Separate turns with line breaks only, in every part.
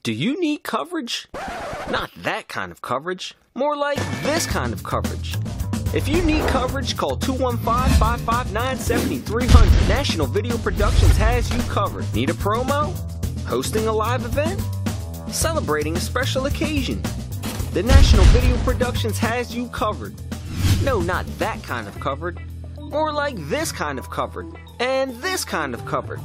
Do you need coverage? Not that kind of coverage. More like this kind of coverage. If you need coverage, call 215-559-7300. National Video Productions has you covered. Need a promo? Hosting a live event? Celebrating a special occasion? The National Video Productions has you covered. No, not that kind of covered. More like this kind of covered. And this kind of covered.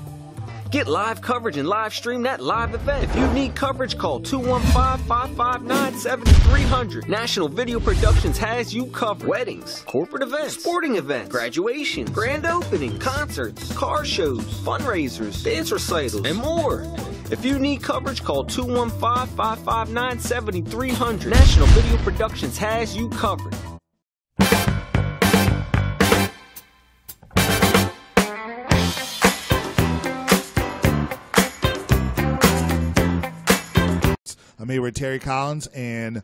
Get live coverage and live stream that live event. If you need coverage, call 215-559-7300. National Video Productions has you covered. Weddings, corporate events, sporting events, graduations, grand opening, concerts, car shows, fundraisers, dance recitals, and more. If you need coverage, call 215-559-7300. National Video Productions has you covered.
I'm here with Terry Collins, and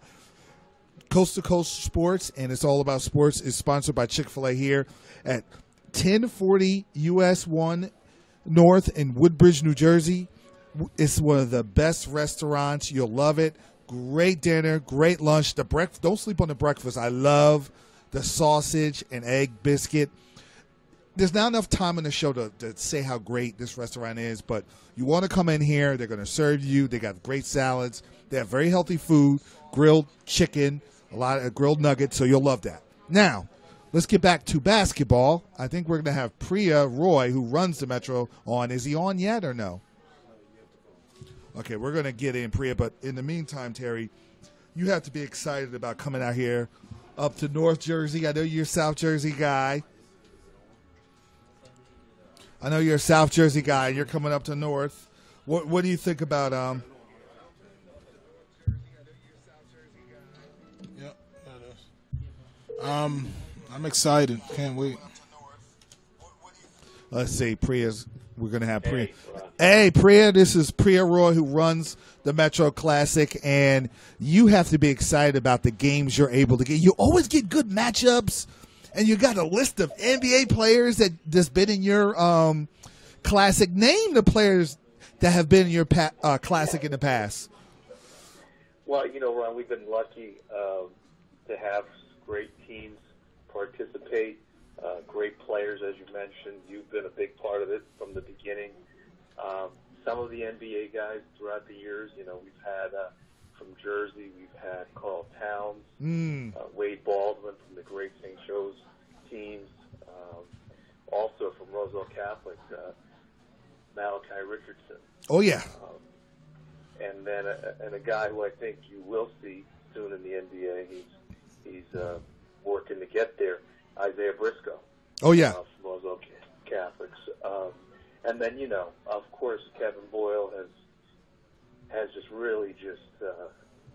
Coast to Coast Sports, and it's all about sports, is sponsored by Chick-fil-A here at 1040 US 1 North in Woodbridge, New Jersey. It's one of the best restaurants. You'll love it. Great dinner, great lunch. The breakfast, don't sleep on the breakfast. I love the sausage and egg biscuit. There's not enough time in the show to say how great this restaurant is, but you want to come in here. They're going to serve you. They got great salads. They have very healthy food, grilled chicken, a lot of grilled nuggets, so you'll love that. Now, let's get back to basketball. I think we're going to have Priya Roy, who runs the Metro, on. Is he on yet or no? Okay, we're going to get in Priya, but in the meantime, Terry, you have to be excited about coming out here up to North Jersey. I know you're a South Jersey guy. I know you're a South Jersey guy. You're coming up to North. What do you think about
Yep, that is. I'm excited. Can't wait.
Let's see, Priya's. We're gonna have Priya. Hey, Priya, this is Priya Roy, who runs the Metro Classic, and you have to be excited about the games you're able to get. You always get good matchups. And you got a list of NBA players that's been in your classic. Name the players that have been in your classic in the past.
Well, you know, Ron, we've been lucky to have great teams participate, great players, as you mentioned. You've been a big part of it from the beginning. Some of the NBA guys throughout the years, you know, we've had from Jersey, we've had Carl Towns, Wade Baldwin from the great St. Joe's teams, also from Roseville Catholic, Malachi Richardson.
Oh, yeah.
And then a guy who I think you will see soon in the NBA. He's working to get there, Isaiah Briscoe.
Oh, yeah.
From Roseville Catholics. And then, you know, of course, Kevin Boyle has just really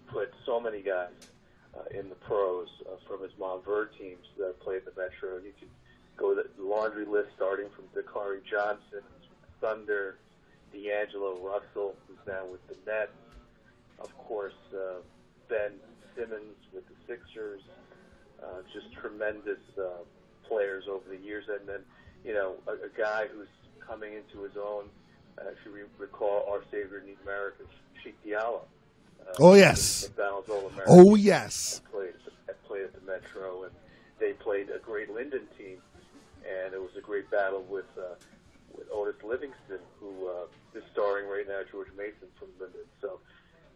put so many guys in the pros from his Montverde teams that played the Metro. You can go to the laundry list starting from Dakari Johnson, Thunder, D'Angelo Russell, who's now with the Nets. Of course, Ben Simmons with the Sixers. Just tremendous players over the years. And then, you know, a guy who's coming into his own, if you recall, our savior in America, Sheik Diallo.
Oh, yes.
McDonald's All-American.
Oh, yes.
Played at the Metro, and they played a great Linden team, and it was a great battle with Otis Livingston, who is starring right now, George Mason from Linden. So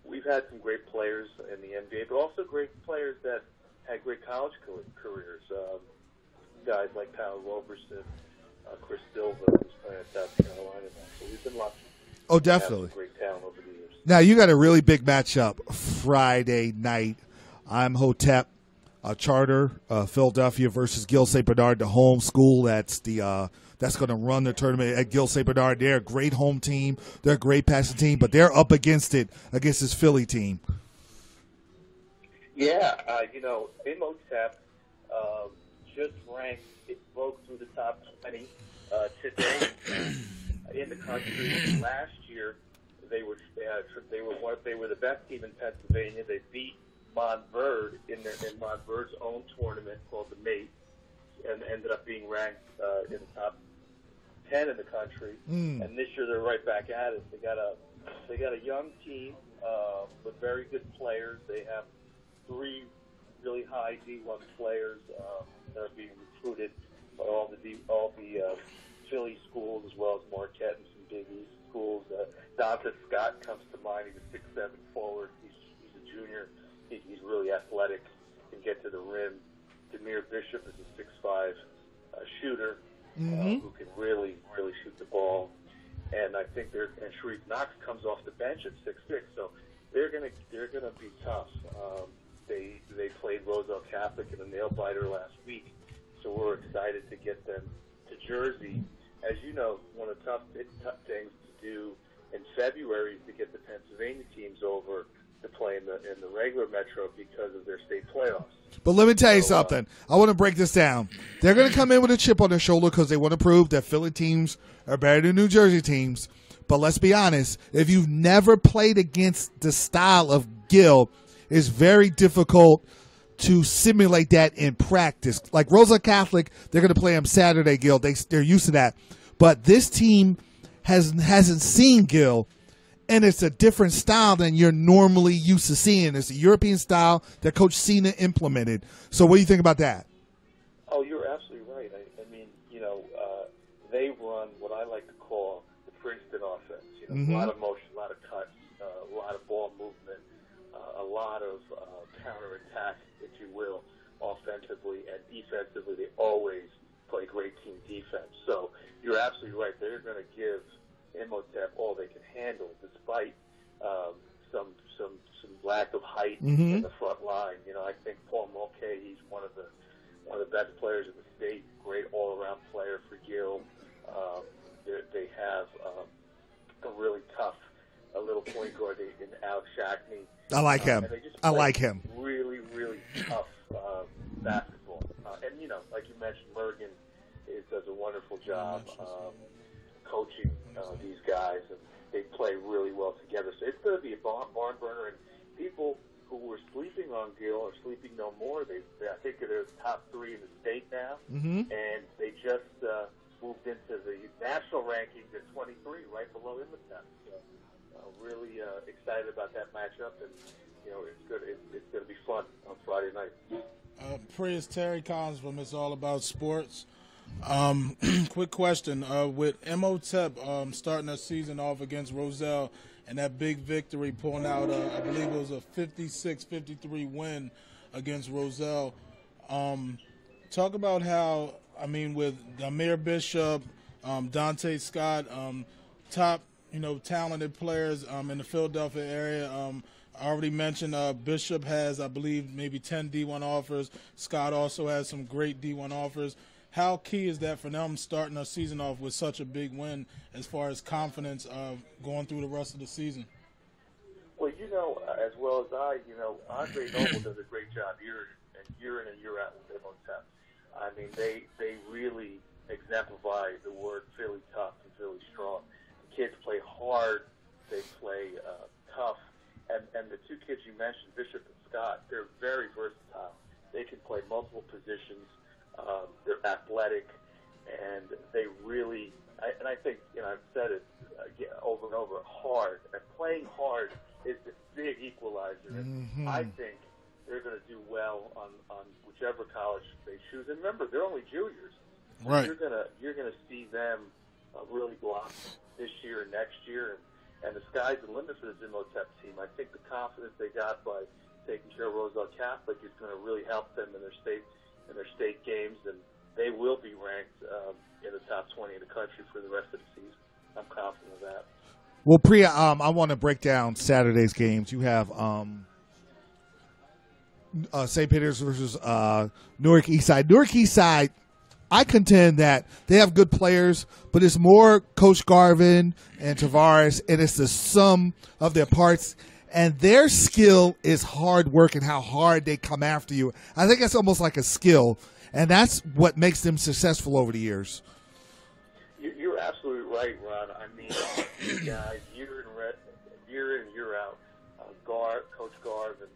we've had some great players in the NBA, but also great players that had great college careers. Guys like Tyler Roberson, Chris Silva, who's playing at South Carolina now. So we've been lucky.
Oh, definitely.
Great talent over the years.
Now, you got a really big matchup Friday night. I'm Hotep, Charter, Philadelphia versus Gil St. Bernard, the home school. That's going to run the tournament at Gil St. Bernard. They're a great home team. They're a great passing team, but they're up against this Philly team.
Yeah, you know, Imhotep just ranked, it broke through the top 20 today in the country. Last year, they were the best team in Pennsylvania. They beat Montverde in Montverde's own tournament called the Mate, and ended up being ranked in the top 10 in the country. And this year they're right back at it. They got a young team. with very good players. They have 3 really high D1 players that are being recruited by all the Philly schools as well as Marquette and some Big East schools. Dante Scott comes to mind. He's a 6'7" forward. He's a junior. He's really athletic, can get to the rim. Demir Bishop is a 6'5" shooter who can really shoot the ball. And I think and Sharif Knox comes off the bench at 6'6", so they're gonna be tough. They played Roselle Catholic in a nail biter last week, so we're excited to get them to Jersey. As you know, one of the tough things to do in February is to get the Pennsylvania teams over to play in the regular Metro because of their state playoffs.
But let me tell you something. I want to break this down. They're going to come in with a chip on their shoulder because they want to prove that Philly teams are better than New Jersey teams. But let's be honest. If you've never played against the style of Gill, it's very difficult to simulate that in practice. Like Rosa Catholic, they're going to play them Saturday, Gill. They're used to that. But this team hasn't seen Gill, and it's a different style than you're normally used to seeing. It's a European style that Coach Cena implemented. So what do you think about that?
Oh, you're absolutely right. I mean, they run what I like to call the Princeton offense. A lot of motion, a lot of cuts, a lot of ball movement, a lot of counterattack, if you will, offensively and defensively. They always play great team defense. So you're absolutely right. They're going to give Imhotep all they can handle, despite some lack of height in the front line. I think Paul Mulcahy, he's one of the best players in the state. Great all-around player for Gill. They have a really tough little point guard in Alex Shackney.
I like him. I like him.
Really, really tough basketball. And like you mentioned, Mergen does a wonderful job coaching these guys, and they play really well together. So it's going to be a barn burner, and people who were sleeping on Gill are sleeping no more. I think they're the top 3 in the state now, and they just moved into the national rankings at 23, right below Imhotep. So really excited about that matchup, and it's good. It's going to be fun on Friday night.
Prius Terry Collins from It's All About Sports. Quick question. With Imhotep starting their season off against Roselle and that big victory, pulling out, I believe it was a 56-53 win against Roselle. Talk about how, with Demir Bishop, Dante Scott, top, talented players in the Philadelphia area. I already mentioned Bishop has, I believe, maybe 10 D1 offers. Scott also has some great D1 offers. How key is that for them starting their season off with such a big win as far as confidence going through the rest of the season?
Well, as well as Andre Noble does a great job year in and year out with Imhotep. They really exemplify the word Philly tough and Philly strong. The kids play hard. They play tough. And the 2 kids you mentioned, Bishop and Scott, they're very versatile. They can play multiple positions. They're athletic, and they really, I think, I've said it over and over, hard. And playing hard is the big equalizer. And I think they're going to do well on whichever college they choose. And remember, they're only juniors.
Right.
You're gonna see them really blossom this year and next year. And the sky's the limit for the Imhotep team. I think the confidence they got by taking care of Roselle Catholic is going to really help them in their state games, and they will be ranked in the top 20 in the country for the rest of the season. I'm confident of that.
Well, Priya, I want to break down Saturday's games. You have St. Peter's versus Newark Eastside. Newark Eastside, I contend that they have good players, but it's more Coach Garvin and Tavares, and it's the sum of their parts. And their skill is hard work and how hard they come after you. I think it's almost like a skill, and that's what makes them successful over the years.
You're absolutely right, Ron. These guys, year in, year out, Coach Garv and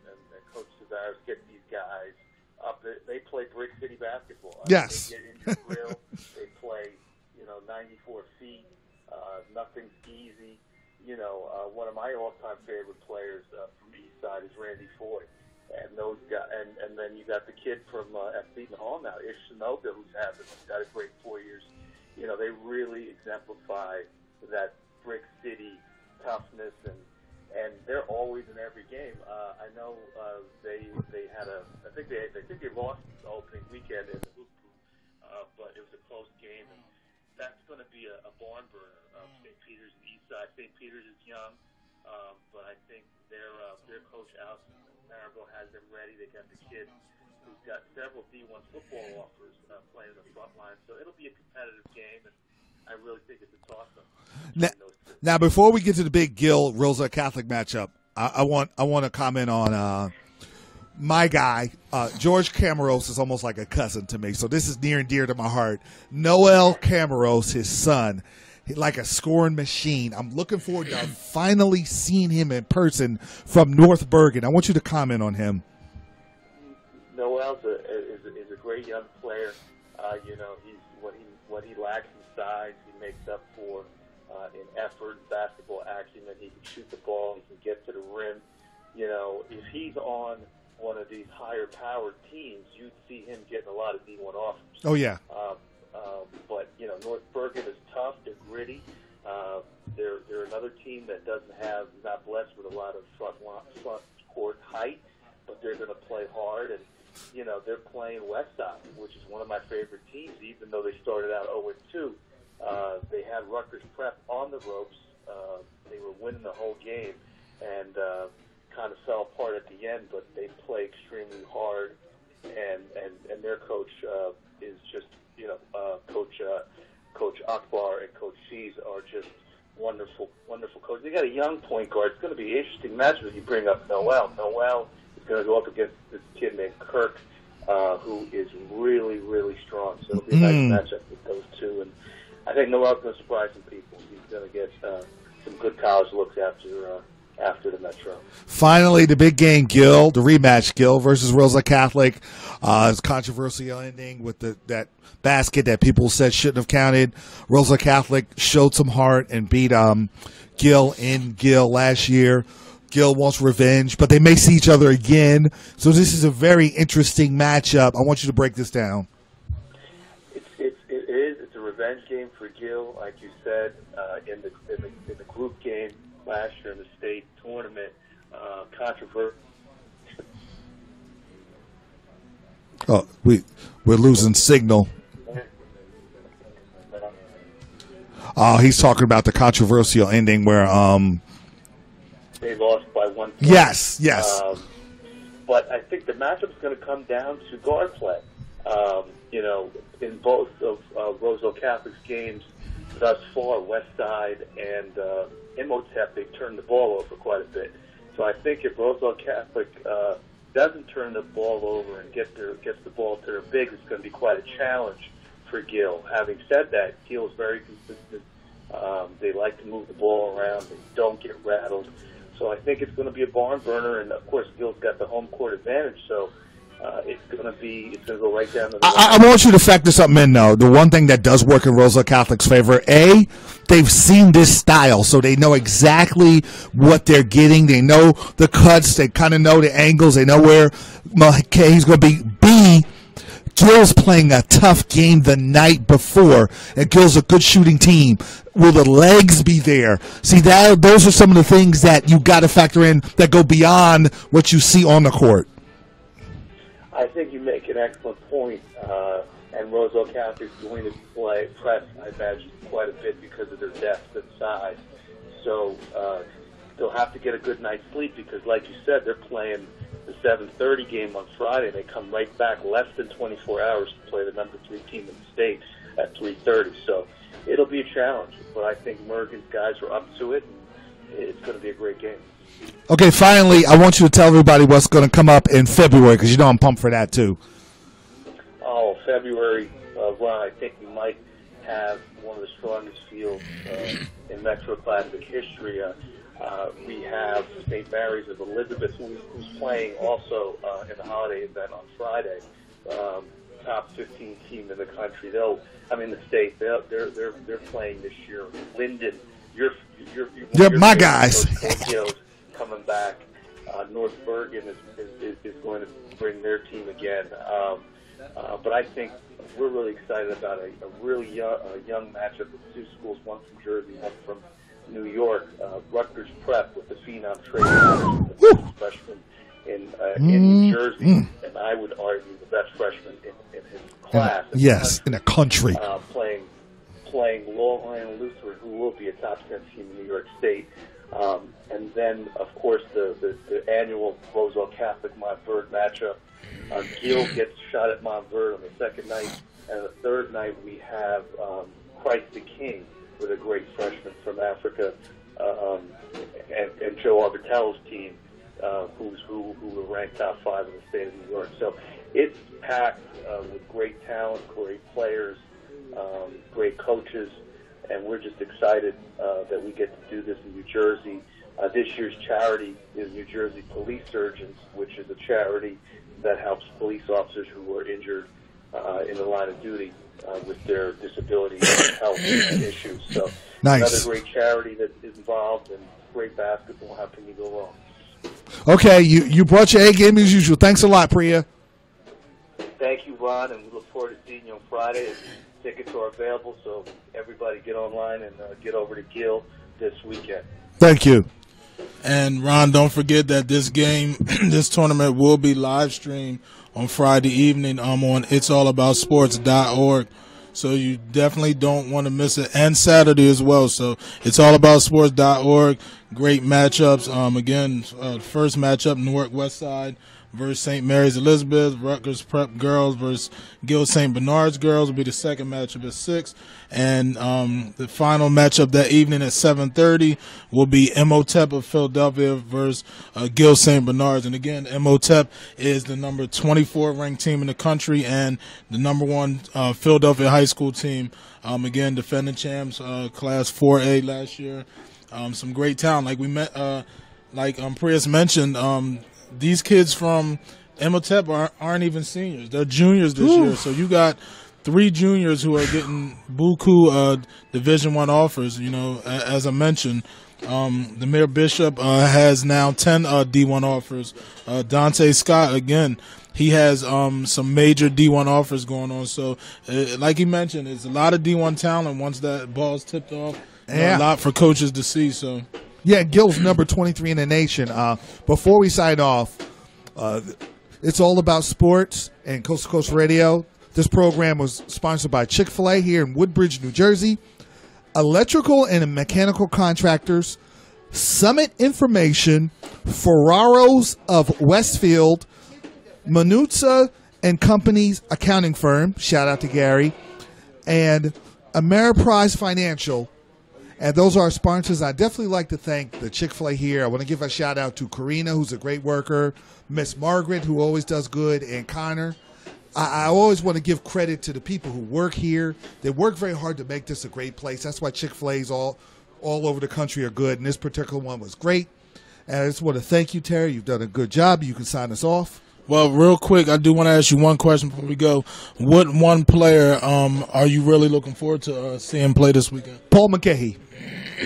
Coach Tavares get these guys up. They play Brick City basketball.
Yes.
They get in the grill. They play, 94 feet. Nothing's easy. one of my all-time favorite players from the East Side is Randy Foy. And those guys, and then you got the kid from Seton Hall now, Ish Sanoga, who's got a great 4 years. They really exemplify that brick city toughness, and they're always in every game. I know they had I think they lost the opening weekend in the Hoop, but it was a close game, and that's going to be a barn burner. St. Peter's and East Side. St. Peter's is young, but I think their coach Alex Marable has them ready. They got the kid who's got several D1 football offers playing in the front line, so it'll be a competitive game, and I really think it's a toss-up.
Now, before we get to the big Gil Rosa Catholic matchup, I want to comment on my guy George Camaros is almost like a cousin to me, so this is near and dear to my heart. Noel Camaros, his son, like a scoring machine. I'm looking forward to finally seeing him in person from North Bergen. I want you to comment on him.
Noel's is a great young player. He's what he lacks in size, he makes up for in effort, basketball acumen. He can shoot the ball. He can get to the rim. If he's on one of these higher-powered teams, you'd see him getting a lot of D1 offers.
Oh, yeah.
But North Bergen is tough. They're gritty. They're another team that not blessed with a lot of front court height, but they're going to play hard. And they're playing Westside, which is one of my favorite teams. Even though they started out 0-2, they had Rutgers Prep on the ropes. They were winning the whole game, and kind of fell apart at the end. But they play extremely hard, and their coach is just. Coach Akbar and Coach Shees are just wonderful coaches. They got a young point guard. It's going to be an interesting match when you bring up Noel. Noel is going to go up against this kid named Kirk, who is really, really strong. So it'll be a nice matchup with those two. And I think Noel's going to surprise some people. He's going to get some good college looks after the Metro.
Finally, the big game, Gil, the rematch, Gil versus Rosa Catholic. It's controversial ending with that basket that people said shouldn't have counted. Rosa Catholic showed some heart and beat Gil in Gil last year. Gil wants revenge, but they may see each other again. So this is a very interesting matchup. I want you to break this down.
It is. It's a revenge game for Gil, like you said, in the group game last year in the state tournament. Controversial.
Oh, we're losing signal. He's talking about the controversial ending where
they lost by 1 point.
Yes.
But I think the matchup's going to come down to guard play. In both of Roseville Catholic's games thus far, Westside and Imhotep, they've turned the ball over quite a bit. So I think if Roseville Catholic doesn't turn the ball over and gets the ball to their bigs, it's going to be quite a challenge for Gil. Having said that, Gil is very consistent. They like to move the ball around. They don't get rattled. So I think it's going to be a barn burner, and of course Gil's got the home court advantage. So it's going to go right down to the.
I want you to factor something in though. The one thing that does work in Rosa Catholic's favor, they've seen this style, so they know exactly what they're getting. They know the cuts. They kind of know the angles. They know where he's going to be. B, Gil's playing a tough game the night before, and Gil's a good shooting team. Will the legs be there? See, those are some of the things that you got to factor in that go beyond what you see on the court.
I think you make an excellent point, and Roseville Catholic is going to press, I imagine, quite a bit because of their depth and size. So they'll have to get a good night's sleep because, like you said, they're playing the 7:30 game on Friday. They come right back less than 24 hours to play the number 3 team in the state at 3:30. So it'll be a challenge, but I think Morgan's guys are up to it, and it's going to be a great game.
Okay, finally, I want you to tell everybody what's going to come up in February because you know I'm pumped for that too.
Oh, February, Ron, I think we might have one of the strongest fields in Metro Classic history. We have St. Mary's of Elizabeth, who's playing also in the holiday event on Friday. Top 15 team in the country. The state. They're playing this year. Linden
You're my guys.
Tokyo's coming back. North Bergen is going to bring their team again. But I think we're really excited about a really young matchup with two schools, one from Jersey, one from New York. Rutgers Prep with the phenom Trey Patterson, the best freshman in New Jersey, and I would argue the best freshman in his class.
In the country.
Playing Long Island Lutheran, who will be a top 10 team in New York State. And then, of course, the annual Roseville Catholic Montverde matchup. Gill gets shot at Montverde on the second night, and the third night we have Christ the King with a great freshman from Africa, and Joe Arbitello's team, who were ranked top 5 in the state of New York. So it's packed with great talent, great players, great coaches, and we're just excited that we get to do this in New Jersey. This year's charity is New Jersey Police Surgeons, which is a charity that helps police officers who are injured in the line of duty with their disability and health issues. So
nice.
Another great charity that is involved, and great basketball. How can you go wrong?
Okay, you brought your A game as usual. Thanks a lot, Priya.
Thank you, Ron, and we look forward to seeing you on Friday. Tickets are available, so everybody get online and get over to Gill this weekend.
Thank you.
And, Ron, don't forget that this game, this tournament will be live streamed on Friday evening on it'sallaboutsports.org. So you definitely don't want to miss it. And Saturday as well. So it'sallaboutsports.org. Great matchups. Again, first matchup, Newark West Side versus St. Mary's Elizabeth. Rutgers Prep girls versus Gill St. Bernard's girls will be the second matchup at 6. And the final matchup that evening at 7:30 will be MOTEP of Philadelphia versus Gill St. Bernard's. And again, MOTEP is the number 24 ranked team in the country and the number 1 Philadelphia high school team. Again, defending champs, class 4A last year. Some great talent. Like we met, Prius mentioned, these kids from MOTEP aren't even seniors. They're juniors this year. So you got 3 juniors who are getting buku Division I offers. You know, as I mentioned, the Mayor Bishop has now 10 D1 offers. Dante Scott, again, he has some major D1 offers going on. So, like he mentioned, it's a lot of D1 talent once that ball's tipped off. A lot for coaches to see. So.
Yeah, Gill's number 23 in the nation. Before we sign off, it's all about sports and Coast to Coast Radio. This program was sponsored by Chick-fil-A here in Woodbridge, New Jersey. Electrical and mechanical contractors, Summit Information, Ferraros of Westfield, Manuzza and Company's accounting firm, shout out to Gary, and Ameriprise Financial. And those are our sponsors. I definitely like to thank the Chick-fil-A here. I want to give a shout out to Karina, who's a great worker, Miss Margaret, who always does good, and Connor. I always want to give credit to the people who work here. They work very hard to make this a great place. That's why Chick-fil-A's all over the country are good, and this particular one was great. And I just want to thank you, Terry. You've done a good job. You can sign us off.
Well, real quick, I do want to ask you one question before we go. What one player are you really looking forward to seeing play this weekend?
Paul McKay.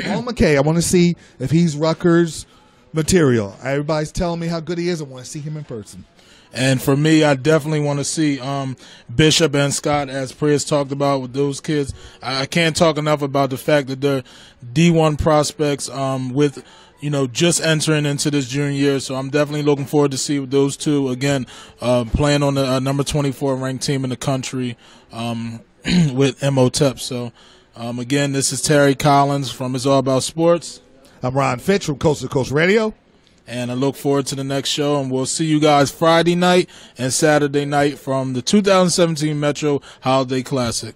Paul McKay. I want to see if he's Rutgers material. Everybody's telling me how good he is. I want to see him in person.
And for me, I definitely want to see Bishop and Scott, as Prius talked about with those kids. I can't talk enough about the fact that they're D1 prospects with, just entering into this junior year. So I'm definitely looking forward to see those two, again, playing on the number 24 ranked team in the country with MOTEP. So, again, this is Terry Collins from It's All About Sports.
I'm Ron Fitch from Coast to Coast Radio.
And I look forward to the next show, and we'll see you guys Friday night and Saturday night from the 2017 Metro Holiday Classic.